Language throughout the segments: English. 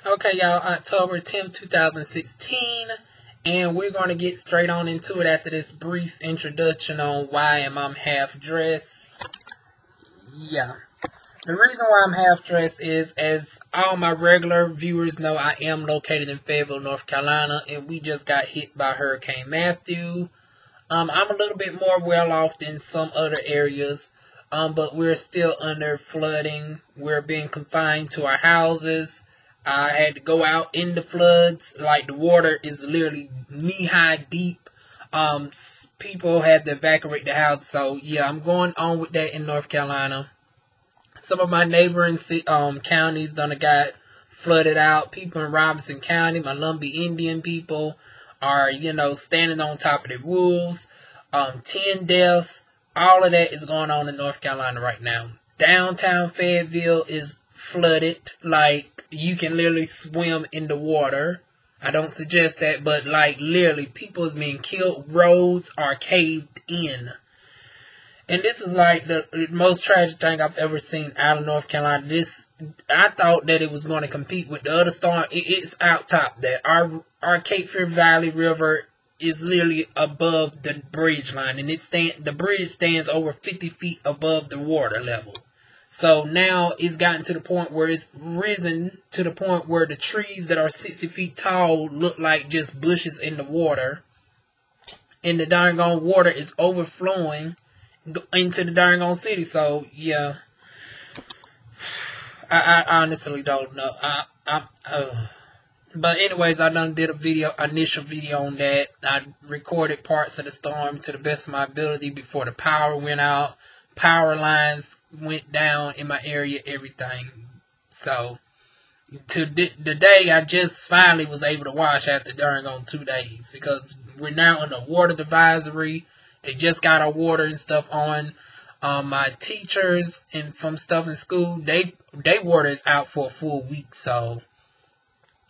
Okay, y'all, October 10th, 2016, and we're going to get straight on into it after this brief introduction on why am I half dressed. Yeah. The reason why I'm half dressed is, as all my regular viewers know, I am located in Fayetteville, North Carolina, and we just got hit by Hurricane Matthew. I'm a little bit more well off than some other areas, but we're still under flooding. We're being confined to our houses. I had to go out in the floods, like the water is literally knee-high deep. People had to evacuate the house, so yeah, I'm going on with that in North Carolina. Some of my neighboring counties done got flooded out. People in Robinson County, my Lumbee Indian people, are, standing on top of the roofs. 10 deaths. All of that is going on in North Carolina right now. Downtown Fayetteville is flooded. Like, you can literally swim in the water. I don't suggest that, but like literally people is being killed. Roads are caved in. And this is like the most tragic thing I've ever seen out of North Carolina. I thought that it was going to compete with the other storm. It's out top. That our Cape Fear Valley River is literally above the bridge line, and the bridge stands over 50 feet above the water level. So now it's gotten to the point where it's risen to the point where the trees that are 60 feet tall look like just bushes in the water, and the darn water is overflowing into the darn city. So yeah, I honestly don't know. But anyways, I done did initial video on that. I recorded parts of the storm to the best of my ability before the power went out. Power lines went down in my area, everything. So today I just finally was able to watch after during 2 days, because we're now in a water advisory. They just got our water and stuff on. My teachers and from stuff in school, they water is out for a full week. So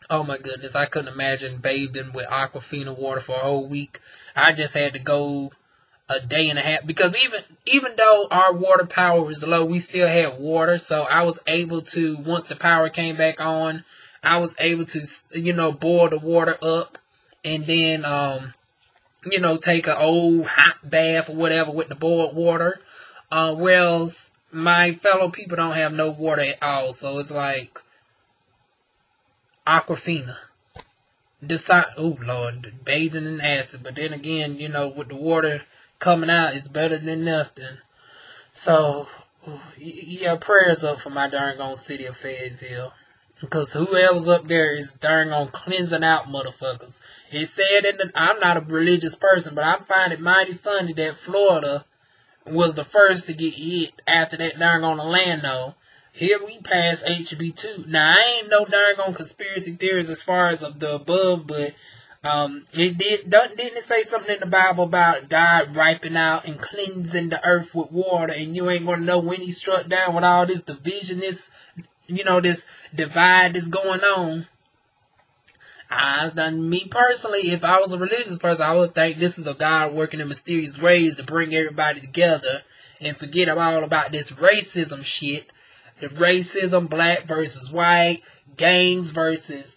oh my goodness, I couldn't imagine bathing with Aquafina water for a whole week. I just had to go a day and a half, because even though our water power was low, we still had water. So I was able to, once the power came back on, I was able to, boil the water up, and then, take an old hot bath or whatever with the boiled water. Whereas my fellow people don't have no water at all. So it's like Aquafina. Oh Lord, bathing in acid. But then again, with the water coming out is better than nothing. So yeah, prayers up for my darn city of Fayetteville, because whoever's up there is darn cleansing out motherfuckers. It said I'm not a religious person, but I find it mighty funny that Florida was the first to get hit after that darn Orlando. Here we pass HB2. Now, I ain't no darn conspiracy theories as far as of the above, but didn't it say something in the Bible about God wiping out and cleansing the earth with water, and you ain't gonna know when he struck down with all this division, this divide that's going on? Me personally, if I was a religious person, I would think this is a God working in mysterious ways to bring everybody together and forget all about this racism shit. The racism, black versus white, gangs versus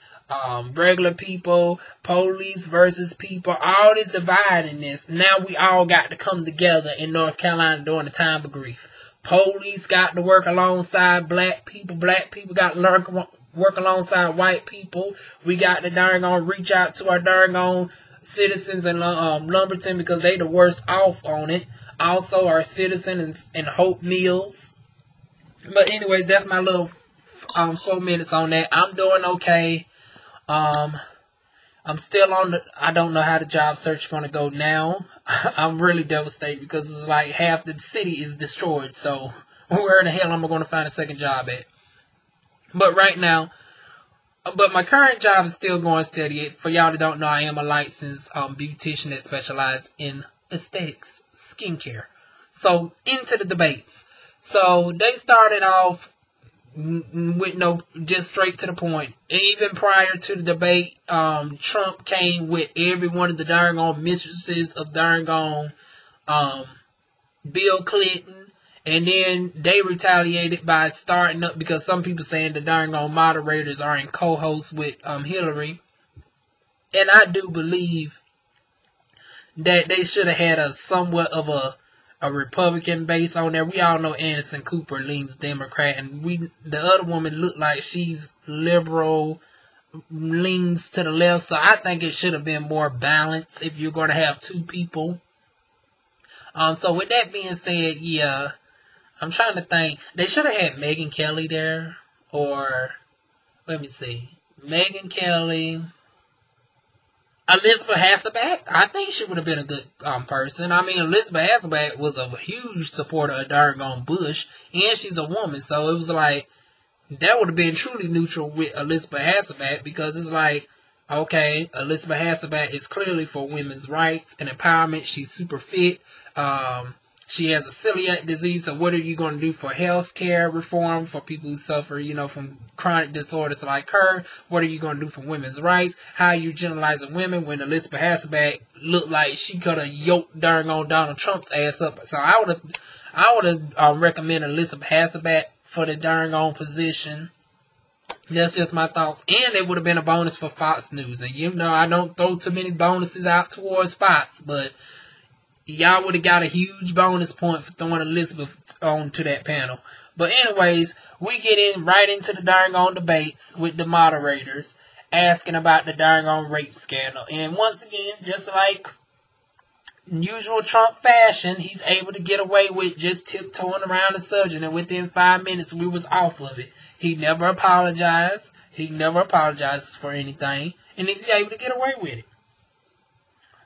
regular people, police versus people, all this dividing this. Now we all got to come together in North Carolina during the time of grief. Police got to work alongside black people got to work alongside white people. We got to darn reach out to our darn citizens in Lumberton, because they the worst off on it. Also our citizens in Hope Mills. But anyways, that's my little 4 minutes on that. I'm doing okay. I'm still on I don't know how the job search is going to go now. I'm really devastated, because it's like half the city is destroyed. So where the hell am I going to find a second job at? But right now, my current job is still going steady. For y'all that don't know, I am a licensed beautician that specializes in aesthetics, skincare. So into the debates. So they started off with just straight to the point. Even prior to the debate, Trump came with every one of the darn mistresses of darn Bill Clinton And then they retaliated by starting up, because some people saying the darn on moderators are in co-host with Hilary. And I do believe that they should have had a somewhat of a Republican base on there. We all know Anderson Cooper leans Democrat, and the other woman looked like she's liberal, leans to the left. So I think it should have been more balanced if you're going to have two people. So with that being said, yeah, I'm trying to think. They should have had Megyn Kelly there, or let me see, Megyn Kelly, Elizabeth Hasselbeck. I think she would have been a good person. I mean, Elizabeth Hasselbeck was a huge supporter of Dargon Bush, and she's a woman, so it was like that would have been truly neutral with Elizabeth Hasselbeck, because it's like, okay, Elizabeth Hasselbeck is clearly for women's rights and empowerment. She's super fit. She has a celiac disease, so what are you going to do for health care reform for people who suffer, you know, from chronic disorders like her? What are you going to do for women's rights? How are you generalizing women when Elizabeth Hasselbeck looked like she could have yoked darn on Donald Trump's ass up? So I would have recommended Elizabeth Hasselbeck for the darn on position. That's just my thoughts. And it would have been a bonus for Fox News. And you know, I don't throw too many bonuses out towards Fox, but y'all would have got a huge bonus point for throwing Elizabeth onto that panel. But anyways, we get right into the darn on debates with the moderators asking about the darn on rape scandal. And once again, just like usual Trump fashion, he's able to get away with just tiptoeing around the subject, and within 5 minutes we was off of it. He never apologized. He never apologizes for anything, and he's able to get away with it.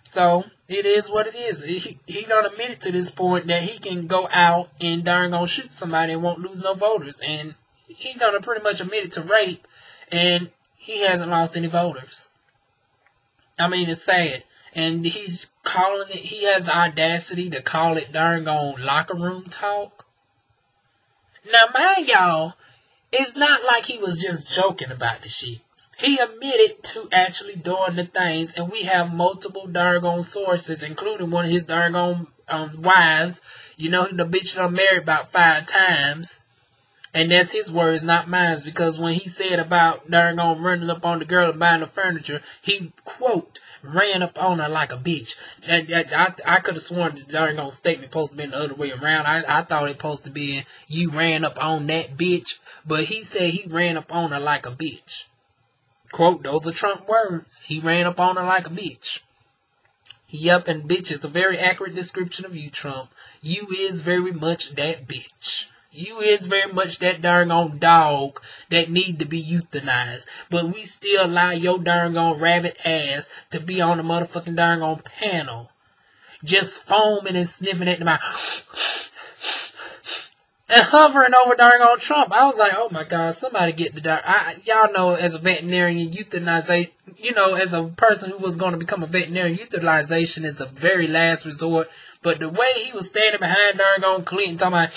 So it is what it is. He done admitted to this point that he can go out and darn gonna shoot somebody and won't lose no voters, and he done pretty much admitted to rape, and he hasn't lost any voters. I mean, it's sad. And he's calling it, he has the audacity to call it darn on locker room talk. Now, mind y'all, it's not like he was just joking about the shit. He admitted to actually doing the things, and we have multiple darn on sources, including one of his darn on wives. You know, the bitch done married about 5 times. And that's his words, not mine, because when he said about darn on running up on the girl and buying the furniture, he, quote, ran up on her like a bitch. I could have sworn the darn on statement supposed to be the other way around. I thought it supposed to be you ran up on that bitch, but he said he ran up on her like a bitch. Quote, those are Trump words. He ran up on her like a bitch. Yep, and bitch is a very accurate description of you, Trump. You is very much that bitch. You is very much that darn on dog that need to be euthanized. But we still allow your darn on rabbit ass to be on the motherfucking darn on panel. Just foaming and sniffing at the mouth. And hovering over darn on Trump. I was like, oh my God, somebody get the darn. Y'all know, as a veterinarian, euthanization, you know, as a person who was going to become a veterinarian, euthanization is a very last resort. But the way he was standing behind darn on Clinton talking about,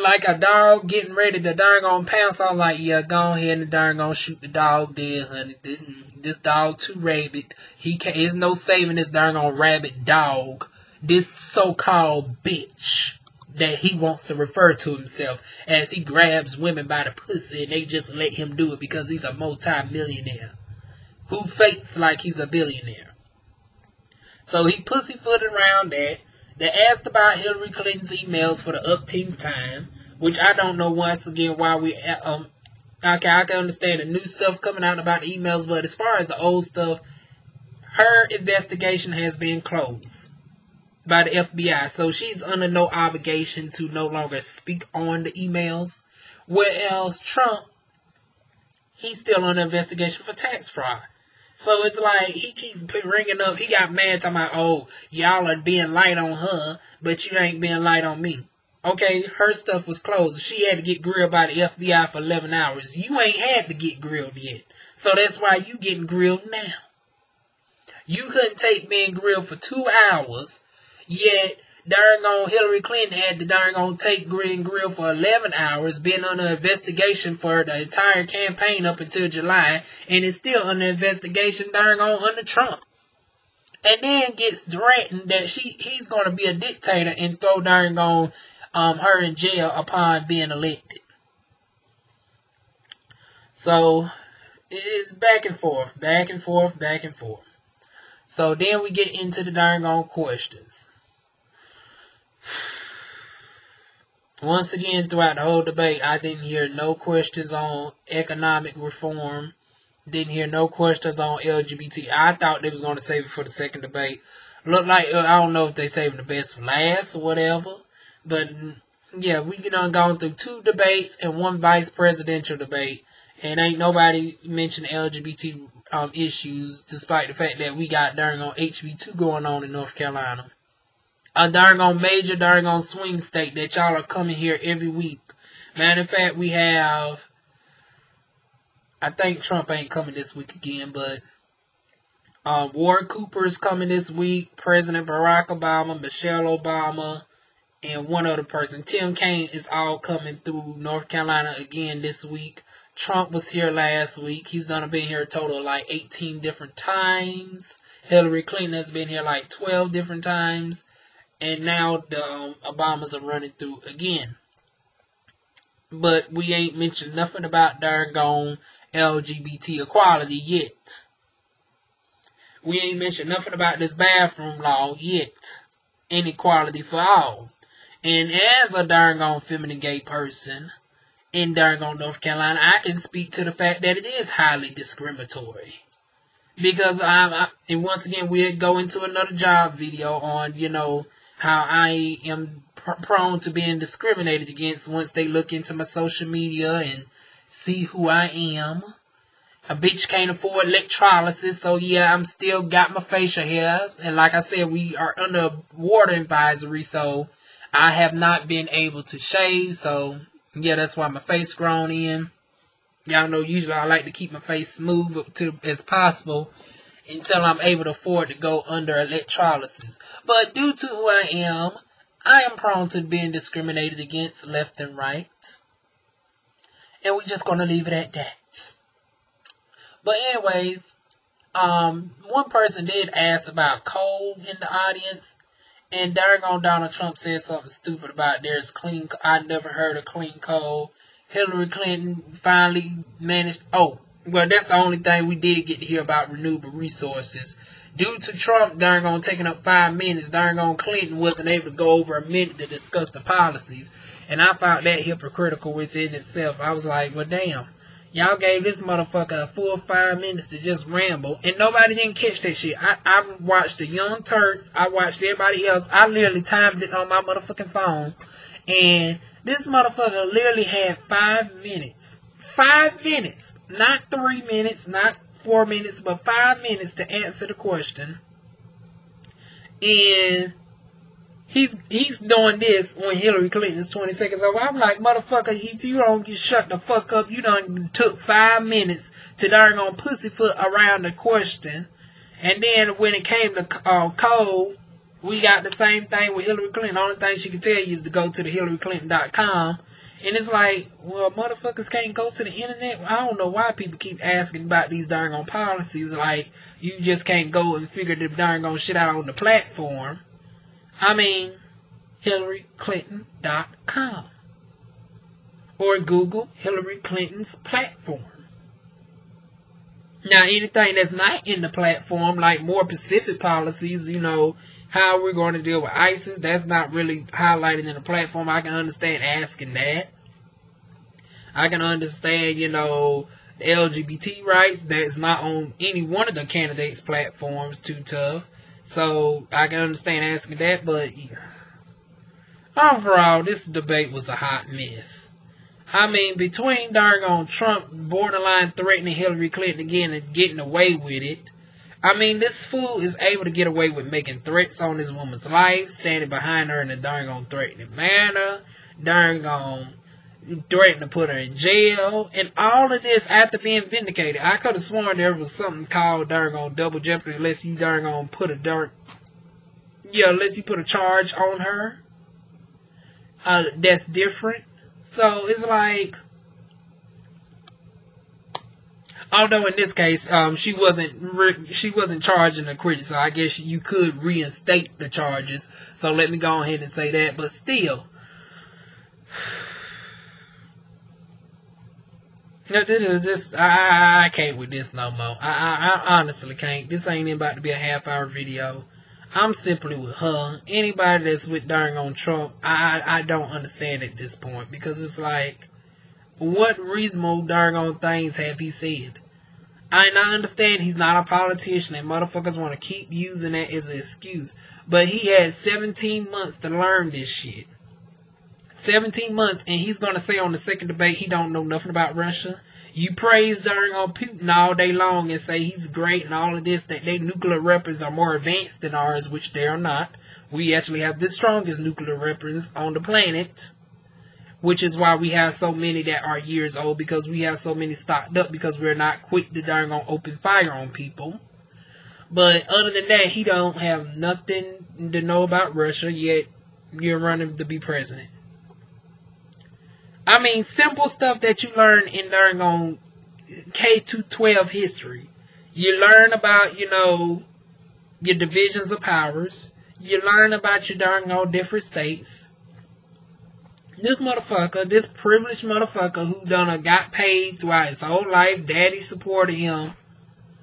like a dog getting ready to darn on pounce, I'm like, yeah, go ahead and darn on shoot the dog dead, honey. This dog too rabid. There's no saving this darn on rabid dog. This so-called bitch that he wants to refer to himself as he grabs women by the pussy and they just let him do it because he's a multi-millionaire who fakes like he's a billionaire. So he pussyfooted around that. They asked about Hillary Clinton's emails for the upteen time, which I don't know once again why we, okay, I can understand the new stuff coming out about the emails, but as far as the old stuff, her investigation has been closed by the FBI, so she's under no obligation to no longer speak on the emails. Whereas Trump, he's still under investigation for tax fraud. So it's like, he keeps ringing up, he got mad talking about, oh, y'all are being light on her, but you ain't being light on me. Okay, her stuff was closed. She had to get grilled by the FBI for 11 hours. You ain't had to get grilled yet. So that's why you getting grilled now. You couldn't take being grilled for 2 hours, yet darn on Hillary Clinton had to darn on take grill for 11 hours, been under investigation for the entire campaign up until July, and is still under investigation darn on under Trump. and then gets threatened that he's going to be a dictator and throw darn on her in jail upon being elected. So it's back and forth, back and forth, back and forth. So then we get into the darn on questions. Once again, throughout the whole debate, I didn't hear no questions on economic reform. Didn't hear no questions on LGBT. I thought they was going to save it for the second debate. Looked like, I don't know if they saving the best for last or whatever. But, yeah, we done gone through 2 debates and 1 vice presidential debate. And ain't nobody mentioned LGBT issues, despite the fact that we got darn on HB2 going on in North Carolina. A darn on major darn on swing state that y'all are coming here every week. Matter of fact, we have, I think Trump ain't coming this week again, but Ward Cooper is coming this week. President Barack Obama, Michelle Obama, and one other person. Tim Kaine is all coming through North Carolina again this week. Trump was here last week. He's done been here a total of like 18 different times. Hilary Clinton has been here like 12 different times. And now the Obamas are running through again. But we ain't mentioned nothing about darn LGBT equality yet. We ain't mentioned nothing about this bathroom law yet. Inequality for all. And as a darn feminine gay person in darn North Carolina, I can speak to the fact that it is highly discriminatory. Because and once again, we'll go into another job video on, how I am prone to being discriminated against once they look into my social media and see who I am. A bitch can't afford electrolysis, so yeah, I'm still got my facial hair. And like I said, we are under water advisory, so I have not been able to shave. So yeah, that's why my face grown in. Y'all know usually I like to keep my face smooth as possible until I'm able to afford to go under electrolysis. But due to who I am prone to being discriminated against left and right. And we're just going to leave it at that. But anyways, one person did ask about coal in the audience. And darn Donald Trump said something stupid about there's clean. I never heard of clean coal. Hillary Clinton finally managed. Oh, well, that's the only thing we did get to hear about renewable resources. Due to Trump darn taking up 5 minutes, darn Clinton wasn't able to go over a minute to discuss the policies. And I found that hypocritical within itself. I was like, well, damn. Y'all gave this motherfucker a full 5 minutes to just ramble. And nobody didn't catch that shit. I watched the Young Turks. I watched everybody else. I literally timed it on my motherfucking phone. And this motherfucker literally had 5 minutes. 5 minutes. Not 3 minutes. Not 4 minutes. But 5 minutes to answer the question. And he's doing this when Hillary Clinton is 20 seconds over. I'm like, motherfucker, if you don't get shut the fuck up, you done took 5 minutes to darn on pussyfoot around the question. And then when it came to coal, we got the same thing with Hillary Clinton. The only thing she can tell you is to go to the HillaryClinton.com. And it's like, well, motherfuckers can't go to the internet. I don't know why people keep asking about these darn on policies. Like, you just can't go and figure the darn on shit out on the platform. I mean, HillaryClinton.com. Or Google Hillary Clinton's platform. Now, anything that's not in the platform, like more Pacific policies, how we're going to deal with ISIS, that's not really highlighted in the platform. I can understand asking that. I can understand, the LGBT rights, that's not on any one of the candidates' platforms too tough. So, I can understand asking that, but yeah. Overall, this debate was a hot mess. I mean, between darn Trump borderline threatening Hillary Clinton again and getting away with it, I mean, this fool is able to get away with making threats on this woman's life, standing behind her in a darn threatening manner, darn threatening to put her in jail, and all of this after being vindicated. I could have sworn there was something called darn double jeopardy unless you darn put a unless you put a charge on her. That's different. So it's like, Although in this case, she wasn't charging the credit, so I guess you could reinstate the charges. So let me go ahead and say that. But still, this is just I can't with this no more. I honestly can't. This ain't even about to be a half-hour video. I'm simply with her. Anybody that's with darn on Trump, I don't understand at this point, because it's like, what reasonable darn on things have he said? I understand he's not a politician and motherfuckers want to keep using that as an excuse. But he had 17 months to learn this shit. 17 months, and he's going to say on the second debate he don't know nothing about Russia. You praise darn on Putin all day long and say he's great and all of this, that their nuclear weapons are more advanced than ours, which they are not. We actually have the strongest nuclear weapons on the planet. Which is why we have so many that are years old, because we have so many stocked up, because we're not quick to darn on open fire on people. But other than that, he don't have nothing to know about Russia, yet you're running to be president. I mean, simple stuff that you learn in darn on K-12 history. You learn about, you know, your divisions of powers. You learn about your darn on different states. This motherfucker, this privileged motherfucker who done got paid throughout his whole life, daddy supported him,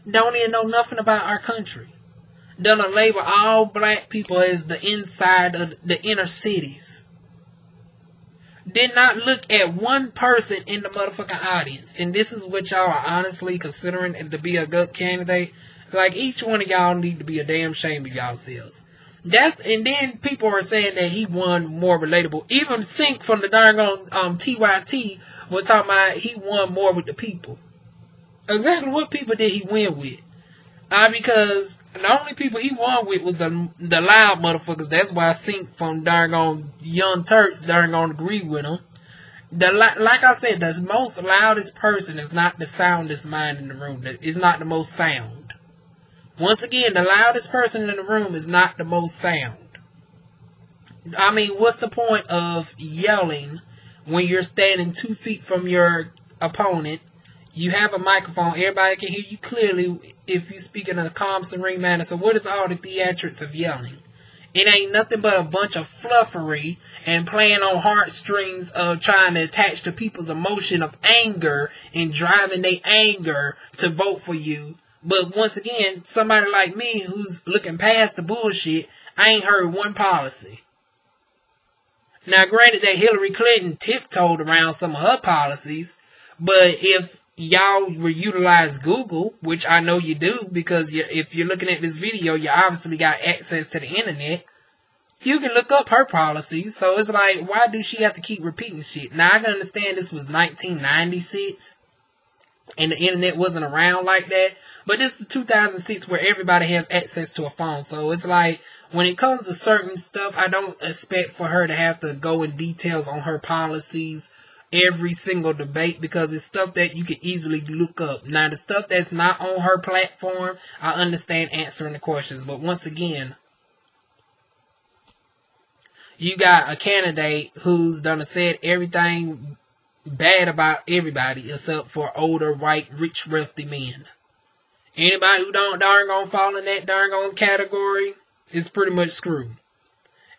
don't even know nothing about our country. Done label all black people as the inside of the inner cities. Did not look at one person in the motherfucking audience. And this is what y'all are honestly considering to be a good candidate. Like, each one of y'all need to be a damn shame of y'allselves. And then people are saying that he won more relatable. Even Sync from the darn on TYT was talking about he won more with the people. Exactly what people did he win with? Because the only people he won with was the loud motherfuckers. That's why Sync from darn on Young Turks darn on agree with him. Like I said, the most loudest person is not the soundest mind in the room. It's not the most sound. Once again, the loudest person in the room is not the most sound. I mean, what's the point of yelling when you're standing 2 feet from your opponent? You have a microphone. Everybody can hear you clearly if you speak in a calm, serene manner. So what is all the theatrics of yelling? It ain't nothing but a bunch of fluffery and playing on heartstrings of trying to attach to people's emotion of anger and driving their anger to vote for you. But once again, somebody like me who's looking past the bullshit, I ain't heard one policy. Now, granted that Hilary Clinton tiptoed around some of her policies, but if y'all will utilize Google, which I know you do, because if you're looking at this video, you obviously got access to the internet, you can look up her policies. So it's like, why do she have to keep repeating shit? Now, I can understand this was 1996. And the internet wasn't around like that. But this is 2006 where everybody has access to a phone. So it's like, when it comes to certain stuff, I don't expect for her to have to go in details on her policies every single debate, because it's stuff that you can easily look up. Now, the stuff that's not on her platform, I understand answering the questions. But once again, you got a candidate who's done said everything bad about everybody except for older, white, rich, wealthy men. Anybody who don't darn gonna fall in that darn gonna category is pretty much screwed.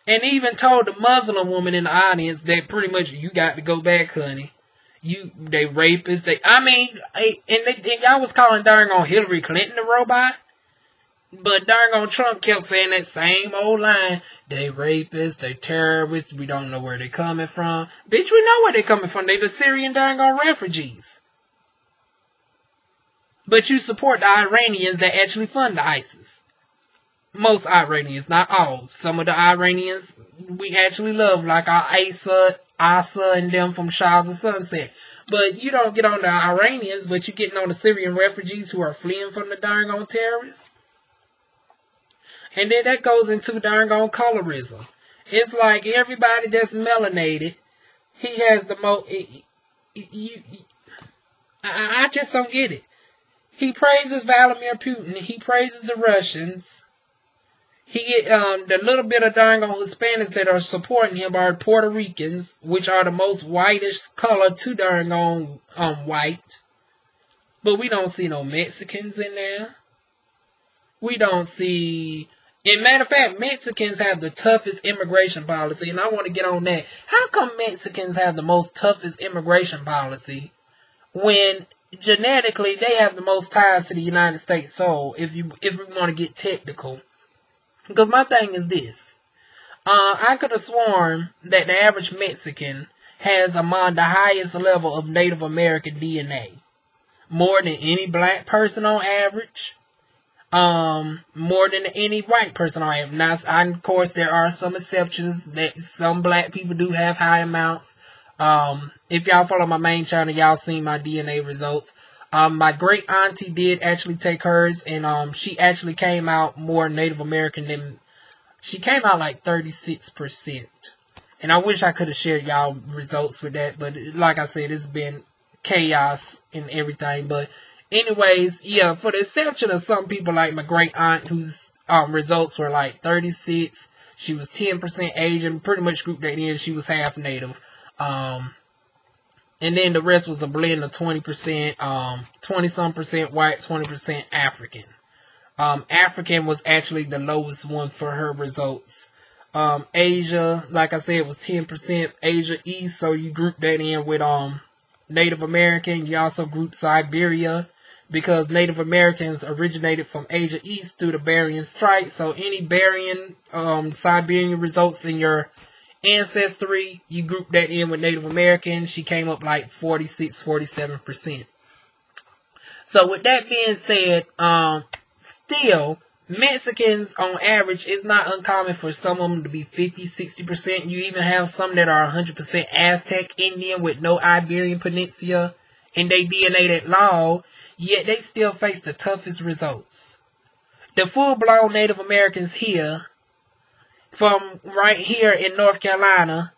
And even told the Muslim woman in the audience that pretty much you got to go back, honey. They rapists. And y'all was calling darn on Hillary Clinton a robot. But darn on Trump kept saying that same old line. They rapists, they terrorists, we don't know where they're coming from. Bitch, we know where they're coming from. They the Syrian darn on refugees. But you support the Iranians that actually fund the ISIS. Most Iranians, not all. Some of the Iranians we actually love, like our Asa and them from Shahs of Sunset. But you don't get on the Iranians, but you're getting on the Syrian refugees who are fleeing from the darn on terrorists. And then that goes into darn on colorism. It's like everybody that's melanated, he has the most. I just don't get it. He praises Vladimir Putin. He praises the Russians. The little bit of darn on Hispanics that are supporting him are Puerto Ricans, which are the most whitest color to darn on white. But we don't see no Mexicans in there. We don't see... As a matter of fact, Mexicans have the toughest immigration policy, and I want to get on that. How come Mexicans have the most toughest immigration policy when genetically they have the most ties to the United States? So, if we want to get technical, because my thing is this, I could have sworn that the average Mexican has among the highest level of Native American DNA, more than any black person on average. More than any white person I have. Now, of course, there are some exceptions that some black people do have high amounts. If y'all follow my main channel, y'all seen my DNA results. My great auntie did actually take hers, and she actually came out more Native American than, she came out like 36%. And I wish I could have shared y'all results with that, but like I said, it's been chaos and everything. But anyways, yeah, for the exception of some people like my great aunt, whose results were like 36, she was 10% Asian, pretty much grouped that in, she was half Native. And then the rest was a blend of 20%, 20-some% white, 20% African. African was actually the lowest one for her results. Asia, like I said, was 10% Asia East, so you group that in with Native American. You also group Siberia, because Native Americans originated from Asia East through the Bering Strait. So any Bering, Siberian results in your ancestry, you group that in with Native American. She came up like 46-47%. So with that being said, still, Mexicans on average, it's not uncommon for some of them to be 50-60%. You even have some that are 100% Aztec Indian with no Iberian Peninsula in their DNA that law, yet they still face the toughest results. The full-blown Native Americans here, from right here in North Carolina,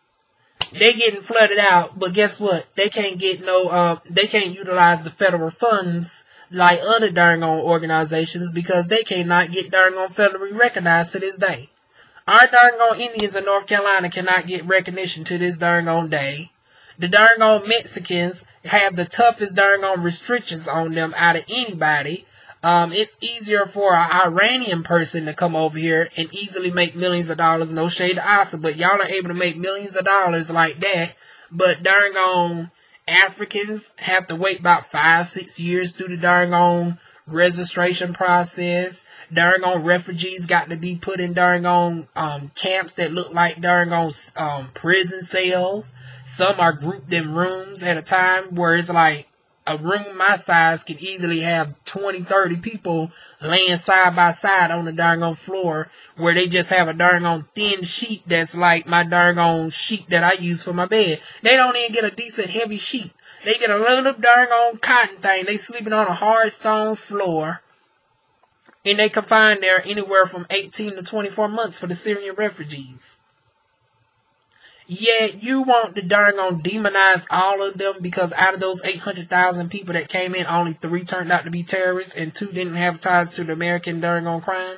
they getting flooded out, but guess what? They can't get no, they can't utilize the federal funds like other darn on organizations, because they cannot get darn on federally recognized to this day. Our darn on Indians in North Carolina cannot get recognition to this darn on day. The darn on Mexicans have the toughest darn on restrictions on them out of anybody. It's easier for an Iranian person to come over here and easily make millions of dollars. No shade to Asa, but y'all are able to make millions of dollars like that. But darn on Africans have to wait about 5-6 years through the darn on registration process. Darn on refugees got to be put in darn on camps that look like darn on prison cells. Some are grouped in rooms at a time, where it's like a room my size can easily have 20-30 people laying side by side on the darn on floor, where they just have a darn on thin sheet that's like my darn on sheet that I use for my bed. They don't even get a decent heavy sheet. They get a little darn on cotton thing. They sleeping on a hard stone floor, and they confined there anywhere from 18 to 24 months for the Syrian refugees. Yet you want to darn on demonize all of them, because out of those 800,000 people that came in, only 3 turned out to be terrorists and 2 didn't have ties to the American darn on crime.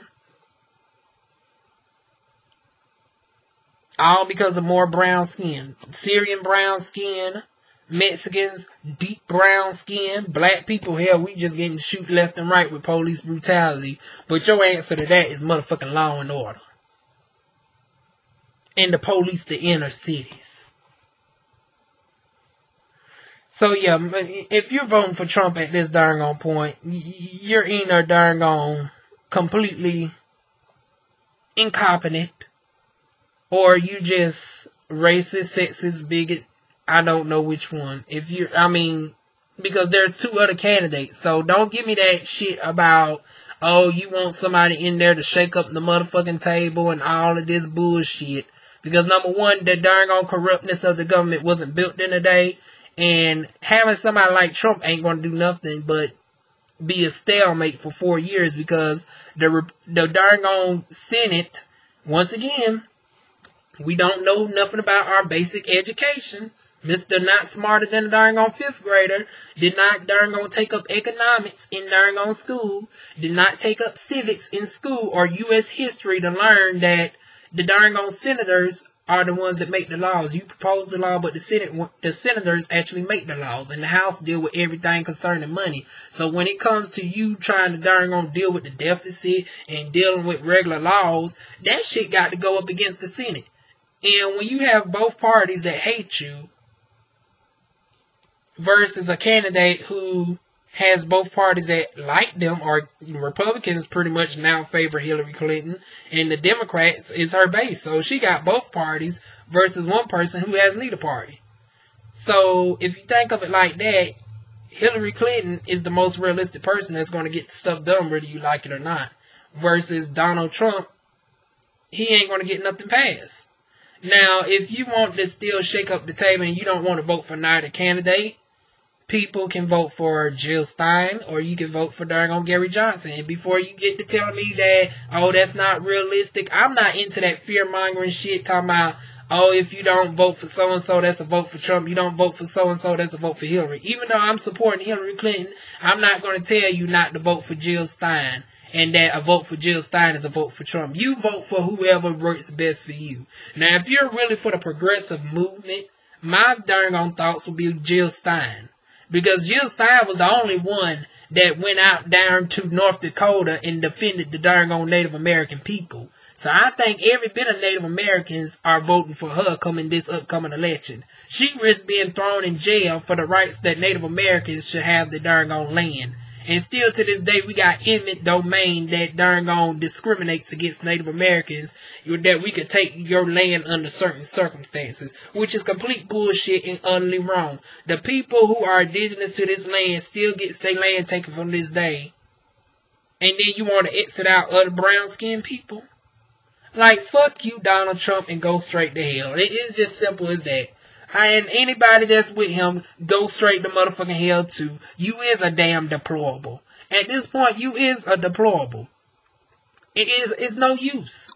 All because of more brown skin. Syrian brown skin, Mexicans, deep brown skin, black people, hell, we just getting shoot left and right with police brutality. But your answer to that is motherfucking law and order. And the police, the inner cities. So yeah, if you're voting for Trump at this darn on point, you're either darn on completely incompetent, or you just racist, sexist, bigot. I don't know which one. If you, I mean, because there's 2 other candidates, so don't give me that shit about, oh, you want somebody in there to shake up the motherfucking table and all of this bullshit. Because number one, the darn on corruptness of the government wasn't built in a day. And having somebody like Trump ain't going to do nothing but be a stalemate for 4 years. Because the darn on Senate, once again, we don't know nothing about our basic education. Mr. Not Smarter Than a darn on 5th grader did not darn on take up economics in darn on school. Did not take up civics in school or U.S. history to learn that the darn on senators are the ones that make the laws. You propose the law, but the senators actually make the laws, and the House deal with everything concerning money. So when it comes to you trying to darn on deal with the deficit and dealing with regular laws, that shit got to go up against the Senate. And when you have both parties that hate you versus a candidate who has both parties that like them, or Republicans pretty much now favor Hillary Clinton, and the Democrats is her base. So she got both parties versus one person who has neither party. So if you think of it like that, Hillary Clinton is the most realistic person that's going to get stuff done whether you like it or not. Versus Donald Trump, he ain't going to get nothing passed. Now, if you want to still shake up the table and you don't want to vote for neither candidate, people can vote for Jill Stein, or you can vote for darn Gary Johnson. And before you get to telling me that, oh, that's not realistic, I'm not into that fear-mongering shit talking about, oh, if you don't vote for so-and-so, that's a vote for Trump. You don't vote for so-and-so, that's a vote for Hillary. Even though I'm supporting Hillary Clinton, I'm not going to tell you not to vote for Jill Stein, and that a vote for Jill Stein is a vote for Trump. You vote for whoever works best for you. Now, if you're really for the progressive movement, my darn thoughts would be Jill Stein. Because Jill Stein was the only one that went out down to North Dakota and defended the darn Native American people. So I think every bit of Native Americans are voting for her coming this upcoming election. She risks being thrown in jail for the rights that Native Americans should have the darn land. And still to this day, we got eminent domain that darn discriminates against Native Americans, that we could take your land under certain circumstances, which is complete bullshit and utterly wrong. The people who are indigenous to this land still gets their land taken from this day. And then you want to exit out other brown-skinned people? Like, fuck you, Donald Trump, and go straight to hell. It is just simple as that. And anybody that's with him, go straight to motherfucking hell too. You is a damn deplorable. At this point, you is a deplorable. It's no use.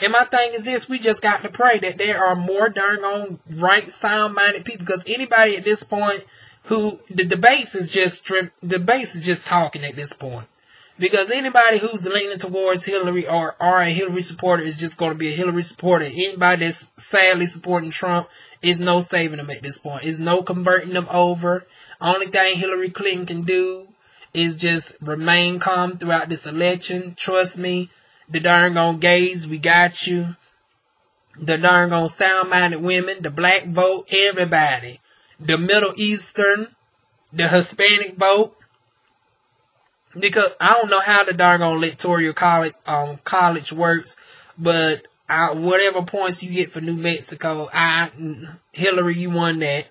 And my thing is this, we just got to pray that there are more darn right, sound-minded people. Because anybody at this point who, the base is just talking at this point. Because anybody who's leaning towards Hillary or a Hillary supporter is just going to be a Hillary supporter. Anybody that's sadly supporting Trump is no saving them at this point. Is no converting them over. Only thing Hillary Clinton can do is just remain calm throughout this election. Trust me, the darn gays, we got you. The darn sound-minded women, the black vote, everybody. The Middle Eastern, the Hispanic vote. Because I don't know how the darn electoral college works, but whatever points you get for New Mexico, Hillary, you won that.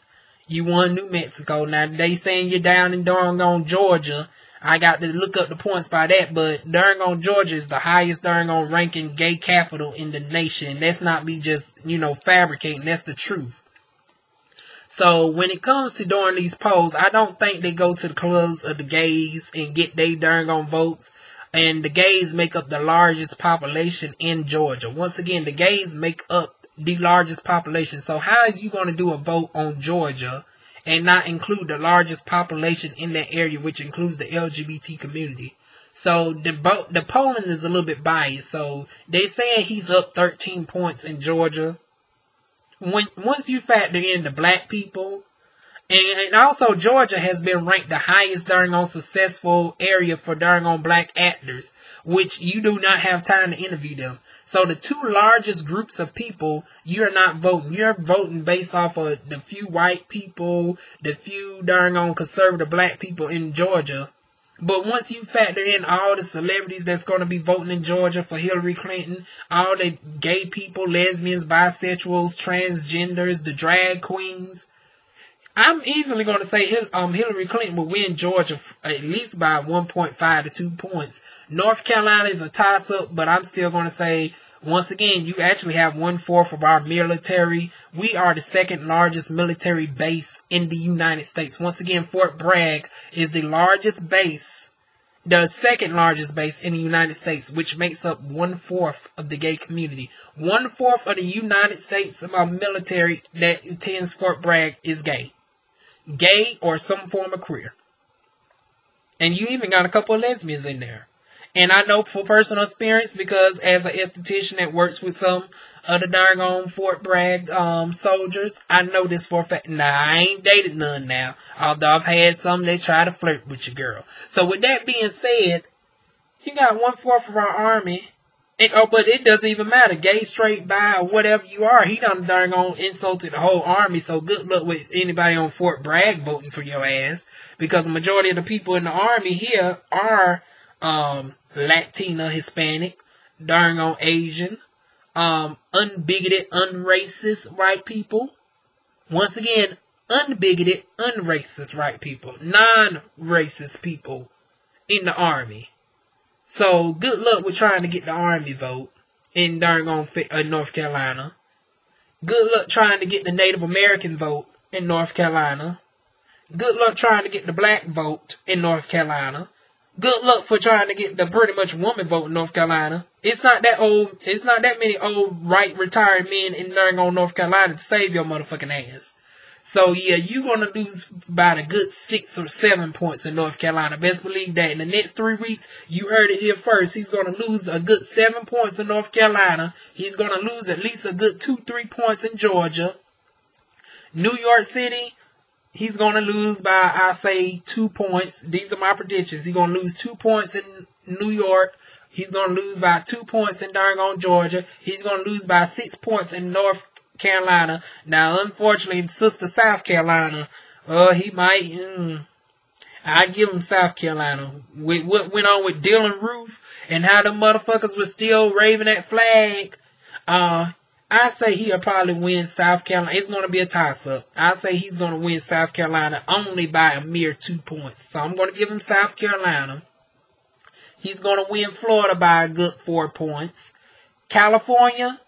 You won New Mexico. Now they saying you're down in darn Georgia. I got to look up the points by that, but darn Georgia is the highest darn ranking gay capital in the nation. That's not me just fabricating. That's the truth. So when it comes to doing these polls, I don't think they go to the clubs of the gays and get they darn votes. And the gays make up the largest population in Georgia. Once again, the gays make up the largest population. So how is you going to do a vote on Georgia and not include the largest population in that area, which includes the LGBT community? So the polling is a little bit biased. So they saying he's up 13 points in Georgia. Once you factor in the black people, and also Georgia has been ranked the highest darn successful area for darn black actors, which you do not have time to interview them. So the two largest groups of people, you're not voting. You're voting based off of the few white people, the few darn conservative black people in Georgia. But once you factor in all the celebrities that's going to be voting in Georgia for Hillary Clinton, all the gay people, lesbians, bisexuals, transgenders, the drag queens, I'm easily going to say Hillary Clinton will win Georgia at least by 1.5 to 2 points. North Carolina is a toss-up, but I'm still going to say, once again, you actually have 1/4 of our military. We are the second largest military base in the United States. Once again, Fort Bragg is the largest base, the second largest base in the United States, which makes up 1/4 of the gay community. 1/4 of the United States military that attends Fort Bragg is gay. Gay or some form of queer. And you even got a couple of lesbians in there. And I know for personal experience, because as an esthetician that works with some of the darn Fort Bragg soldiers, I know this for a fact. Now, I ain't dated none now, although I've had some that try to flirt with your girl. So with that being said, you got 1/4 of our army. And, but it doesn't even matter. Gay, straight, bi, or whatever you are. He done darn insulted the whole army. So good luck with anybody on Fort Bragg voting for your ass. Because the majority of the people in the army here are Latina, Hispanic, darn Asian, unbigoted, unracist white people. Once again, unbigoted, unracist white people. Non-racist people in the army. So, good luck with trying to get the army vote in darn North Carolina. Good luck trying to get the Native American vote in North Carolina. Good luck trying to get the black vote in North Carolina. Good luck for trying to get the pretty much woman vote in North Carolina. It's not that many old right retired men in darn North Carolina to save your motherfucking ass. So, yeah, you're going to lose about a good 6 or 7 points in North Carolina. Best believe that in the next 3 weeks, you heard it here first. He's going to lose a good 7 points in North Carolina. He's going to lose at least a good 2-3 points in Georgia. New York City, he's going to lose by, I say, 2 points. These are my predictions. He's going to lose 2 points in New York. He's going to lose by 2 points in darn Georgia. He's going to lose by 6 points in North Carolina. Now, unfortunately, sister South Carolina, he might, I give him South Carolina. With what went on with Dylan Roof and how the motherfuckers was still raving that flag, I say he'll probably win South Carolina. It's going to be a toss-up. I say he's going to win South Carolina only by a mere 2 points. So I'm going to give him South Carolina. He's going to win Florida by a good 4 points. California,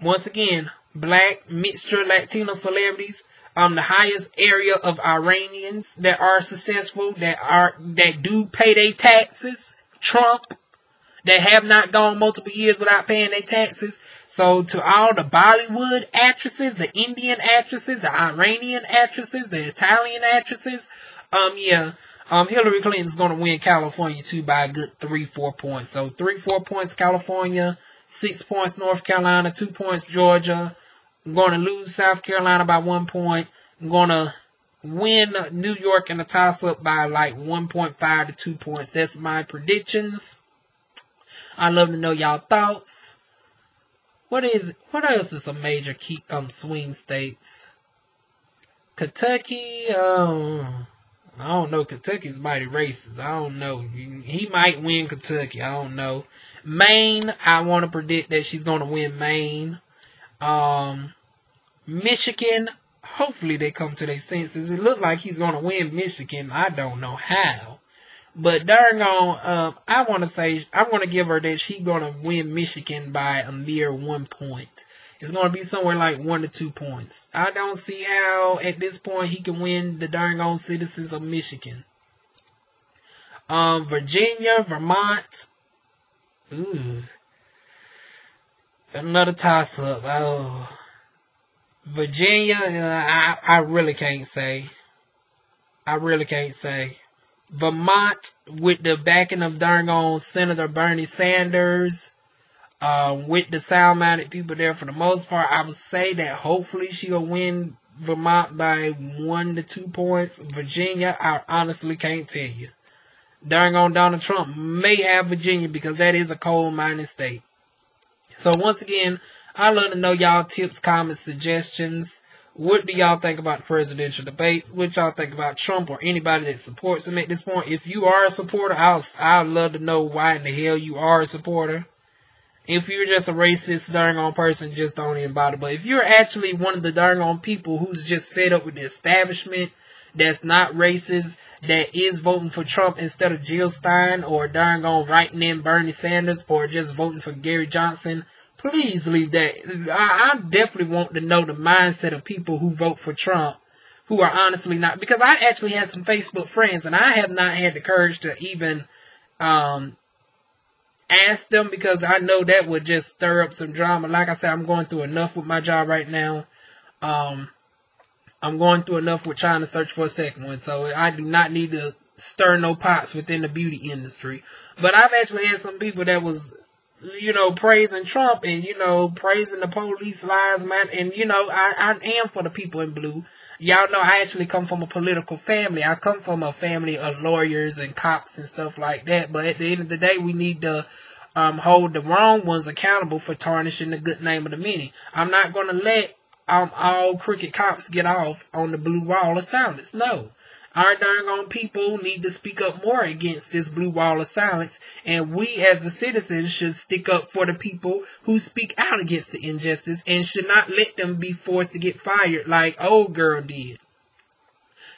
once again, black, mixture, Latino celebrities, the highest area of Iranians that are successful, that do pay their taxes, Trump, that have not gone multiple years without paying their taxes. So to all the Bollywood actresses, the Indian actresses, the Iranian actresses, the Italian actresses, Hilary Clinton's going to win California too by a good 3-4 points. So 3-4 points California, 6 points North Carolina, 2 points Georgia. I'm going to lose South Carolina by 1 point. I'm going to win New York in a toss-up by like 1.5 to 2 points. That's my predictions. I'd love to know y'all thoughts. What else is a major swing states? Kentucky, I don't know. Kentucky's mighty racist. I don't know. He might win Kentucky. I don't know. Maine, I want to predict that she's going to win Maine. Michigan, hopefully they come to their senses. It looks like he's going to win Michigan. I don't know how. But darn on, I want to give her that she's going to win Michigan by a mere 1 point. It's going to be somewhere like 1 to 2 points. I don't see how at this point he can win the darn on citizens of Michigan. Virginia, Vermont. Ooh. Another toss-up. Oh. Virginia, I really can't say. Vermont, with the backing of darn on Senator Bernie Sanders, with the sound-minded people there for the most part, I would say that hopefully she'll win Vermont by 1 to 2 points. Virginia, I honestly can't tell you. Darn on Donald Trump may have Virginia because that is a coal-mining state. So once again, I'd love to know y'all tips, comments, suggestions. What do y'all think about the presidential debates? What y'all think about Trump or anybody that supports him at this point? If you are a supporter, I'd love to know why in the hell you are a supporter. If you're just a racist, darn on person, just don't even bother. But if you're actually one of the darn on people who's just fed up with the establishment, that's not racist, that is voting for Trump instead of Jill Stein, or darn on writing in Bernie Sanders, or just voting for Gary Johnson, please leave that. I definitely want to know the mindset of people who vote for Trump, who are honestly not, because I actually had some Facebook friends, and I have not had the courage to even ask them, because I know that would just stir up some drama. Like I said, I'm going through enough with my job right now. I'm going through enough with trying to search for a second one, so I do not need to stir no pots within the beauty industry. But I've actually had some people that was, you know, praising Trump and, you know, praising the police lives, man. And, you know, I am for the people in blue. Y'all know I actually come from a political family. I come from a family of lawyers and cops and stuff like that. But at the end of the day, we need to hold the wrong ones accountable for tarnishing the good name of the many. I'm not going to let all crooked cops get off on the blue wall of silence. No. Our darn own people need to speak up more against this blue wall of silence, and we as the citizens should stick up for the people who speak out against the injustice and should not let them be forced to get fired like old girl did.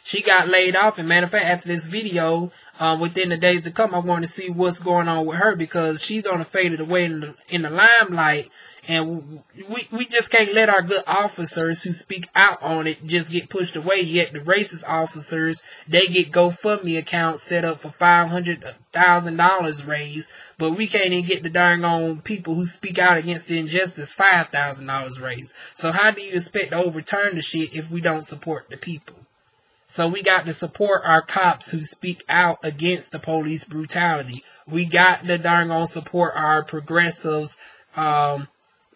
She got laid off, and matter of fact, after this video, within the days to come, I want to see what's going on with her, because she's gonna fade away in the limelight, and we just can't let our good officers who speak out on it just get pushed away. Yet the racist officers, they get GoFundMe accounts set up for $500,000 raised, but we can't even get the darn on people who speak out against the injustice $5,000 raised. So how do you expect to overturn the shit if we don't support the people? So we got to support our cops who speak out against the police brutality. We got to darn on support our progressives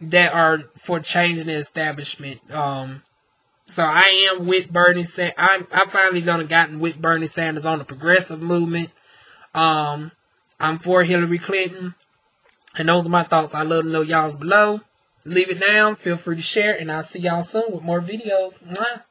that are for changing the establishment. So I am with Bernie Sanders. I'm finally gonna gotten with Bernie Sanders on the progressive movement. I'm for Hillary Clinton. And those are my thoughts. I'd love to know y'all's below. Leave it down. Feel free to share. And I'll see y'all soon with more videos. Mwah.